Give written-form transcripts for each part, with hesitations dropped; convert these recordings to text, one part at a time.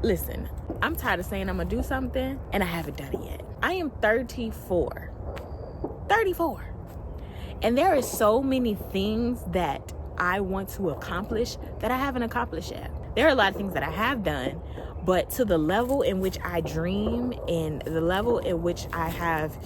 Listen, I'm tired of saying I'm gonna do something and I haven't done it yet. I am 34. And there are so many things that I want to accomplish that I haven't accomplished yet. There are a lot of things that I have done, but to the level in which I dream and the level in which I have,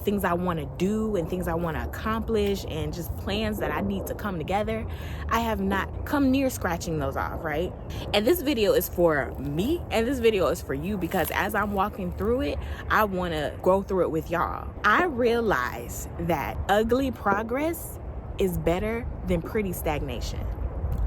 things I want to do and things I want to accomplish and just plans that I need to come together, I have not come near scratching those off, right? And this video is for me and this video is for you, because as I'm walking through it, I want to go through it with y'all. I realize that ugly progress is better than pretty stagnation.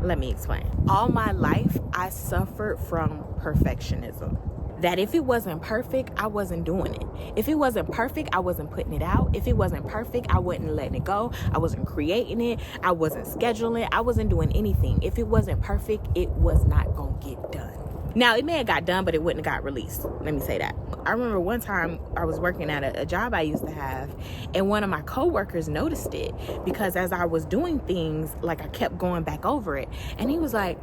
Let me explain. All my life, I suffered from perfectionism. That if it wasn't perfect, I wasn't doing it. If it wasn't perfect, I wasn't putting it out. If it wasn't perfect, I wasn't letting it go. I wasn't creating it. I wasn't scheduling. I wasn't doing anything. If it wasn't perfect, it was not going to get done. Now, it may have got done, but it wouldn't have got released. Let me say that. I remember one time I was working at a job I used to have, and one of my coworkers noticed it because as I was doing things, like I kept going back over it. And he was like,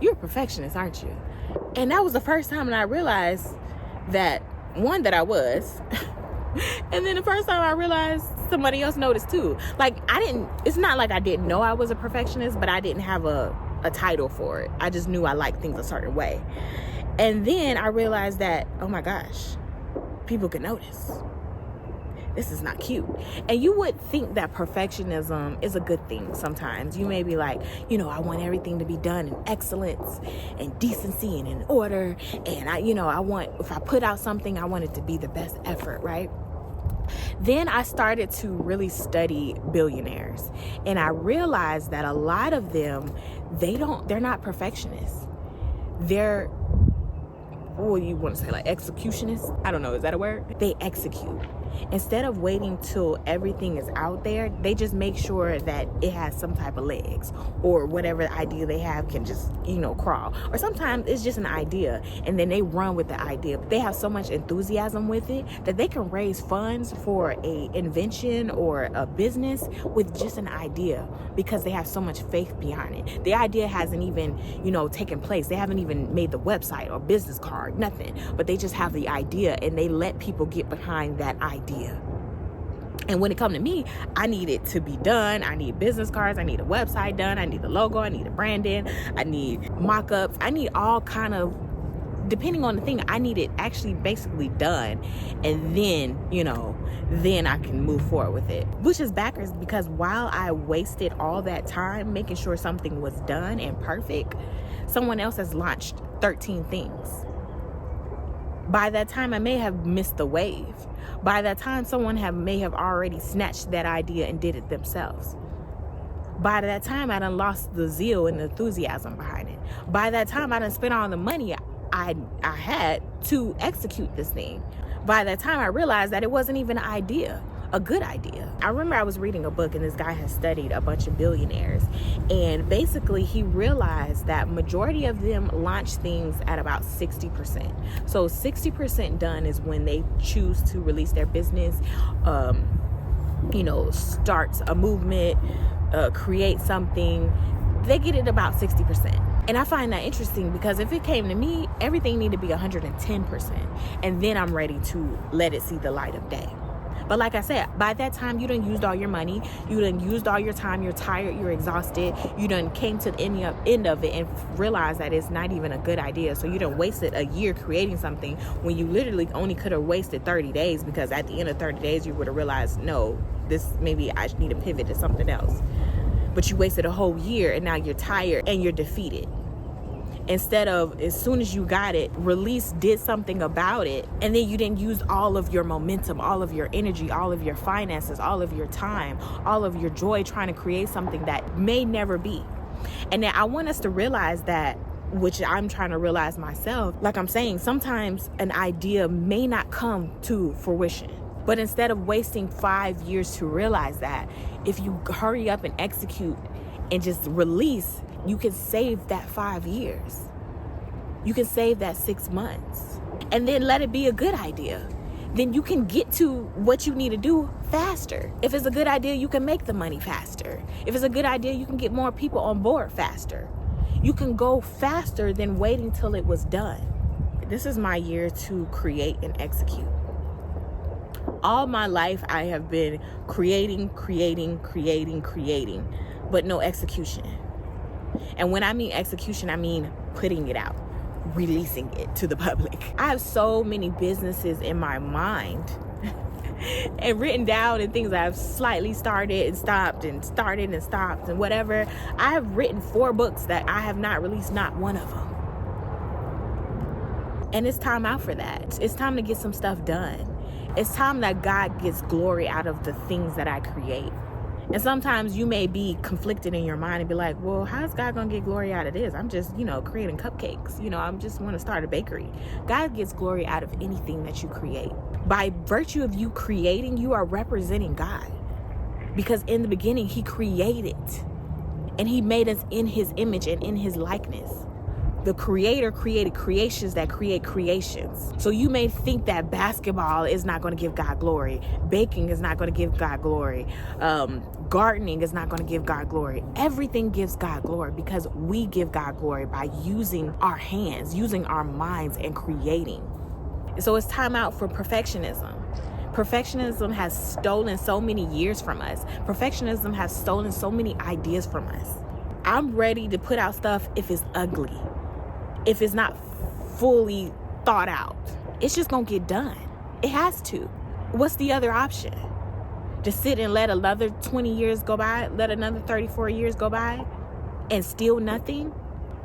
"You're a perfectionist, aren't you?" And that was the first time that I realized that, one, that I was. And then the first time I realized somebody else noticed too. Like, it's not like I didn't know I was a perfectionist, but I didn't have a title for it. I just knew I liked things a certain way. And then I realized that, oh my gosh, people can notice. This is not cute. And you would think that perfectionism is a good thing sometimes. You may be like, I want everything to be done in excellence and decency and in order. And if I put out something, I want it to be the best effort, right? Then I started to really study billionaires, and I realized that a lot of them, they're not perfectionists. They're, you want to say like executionists? I don't know, is that a word? They execute. Instead of waiting till everything is out there, they just make sure that it has some type of legs, or whatever idea they have can just, crawl. Or sometimes it's just an idea and then they run with the idea. They have so much enthusiasm with it that they can raise funds for a invention or a business with just an idea because they have so much faith behind it. The idea hasn't even, taken place. They haven't even made the website or business card, nothing. But they just have the idea and they let people get behind that idea. And when it comes to me, I need it to be done. I need business cards. I need a website done. I need the logo. I need a branding. I need mock-ups. I need all kind of, depending on the thing, I need it actually basically done. And then, then I can move forward with it. Which is backwards, because while I wasted all that time making sure something was done and perfect, someone else has launched 13 things. By that time, I may have missed the wave. By that time, someone may have already snatched that idea and did it themselves. By that time, I done lost the zeal and the enthusiasm behind it. By that time, I done spent all the money I had to execute this thing. By that time, I realized that it wasn't even an idea, a good idea. I remember I was reading a book and this guy has studied a bunch of billionaires, and basically he realized that majority of them launch things at about 60%. So 60% done is when they choose to release their business, starts a movement, create something. They get it about 60%. And I find that interesting because if it came to me, everything needed to be 110%. And then I'm ready to let it see the light of day. But like I said, by that time, you done used all your money. You done used all your time. You're tired. You're exhausted. You done came to the end of it and realized that it's not even a good idea. So you done wasted a year creating something when you literally only could have wasted 30 days, because at the end of 30 days, you would have realized, no, maybe I need to pivot to something else. But you wasted a whole year and now you're tired and you're defeated. Instead of, as soon as you got it, did something about it, and then you didn't use all of your momentum, all of your energy, all of your finances, all of your time, all of your joy trying to create something that may never be. And then I want us to realize that, which I'm trying to realize myself, like I'm saying, sometimes an idea may not come to fruition. But instead of wasting 5 years to realize that, if you hurry up and execute and just release, you can save that 5 years. You can save that 6 months. And then let it be a good idea. Then you can get to what you need to do faster. If it's a good idea, you can make the money faster. If it's a good idea, you can get more people on board faster. You can go faster than waiting till it was done. This is my year to create and execute. All my life, I have been creating, but no execution. And when I mean execution, I mean putting it out, releasing it to the public. I have so many businesses in my mind and written down, and things I've slightly started and stopped and started and stopped and whatever. I have written 4 books that I have not released, not one of them. And it's time out for that. It's time to get some stuff done. It's time that God gets glory out of the things that I create. And sometimes you may be conflicted in your mind and be like, well, how's God gonna get glory out of this? I'm just, creating cupcakes. I'm just want to start a bakery. God gets glory out of anything that you create. By virtue of you creating, you are representing God. Because in the beginning, he created. And he made us in his image and in his likeness. The creator created creations that create creations. So you may think that basketball is not going to give God glory. Baking is not going to give God glory. Gardening is not going to give God glory. Everything gives God glory because we give God glory by using our hands, using our minds, and creating. So it's time out for perfectionism. Perfectionism has stolen so many years from us. Perfectionism has stolen so many ideas from us. I'm ready to put out stuff if it's ugly. If it's not fully thought out, it's just gonna get done. It has to. What's the other option? Just sit and let another 20 years go by, let another 34 years go by, and still nothing?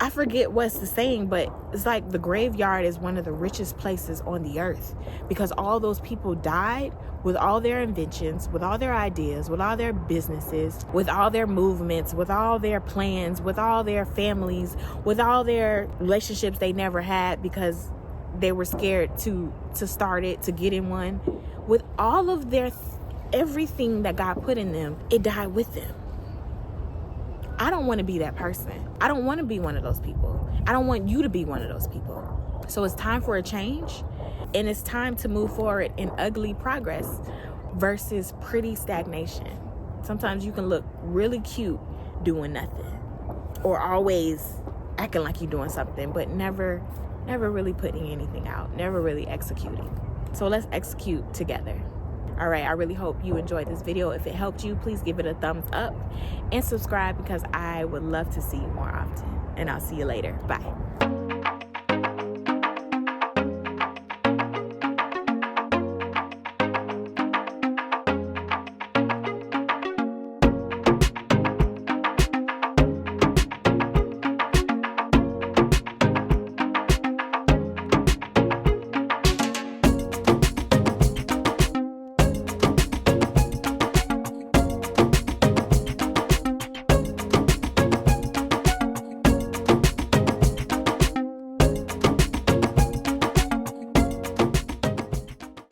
I forget what's the saying, but it's like the graveyard is one of the richest places on the earth because all those people died with all their inventions, with all their ideas, with all their businesses, with all their movements, with all their plans, with all their families, with all their relationships they never had because they were scared to start it, to get in one. With all of their everything that God put in them, it died with them. I don't want to be that person. I don't want to be one of those people. I don't want you to be one of those people. So it's time for a change, and it's time to move forward in ugly progress versus pretty stagnation. Sometimes you can look really cute doing nothing, or always acting like you're doing something, but never really putting anything out, never really executing. So let's execute together. All right, I really hope you enjoyed this video. If it helped you, please give it a thumbs up and subscribe because I would love to see you more often. And I'll see you later. Bye.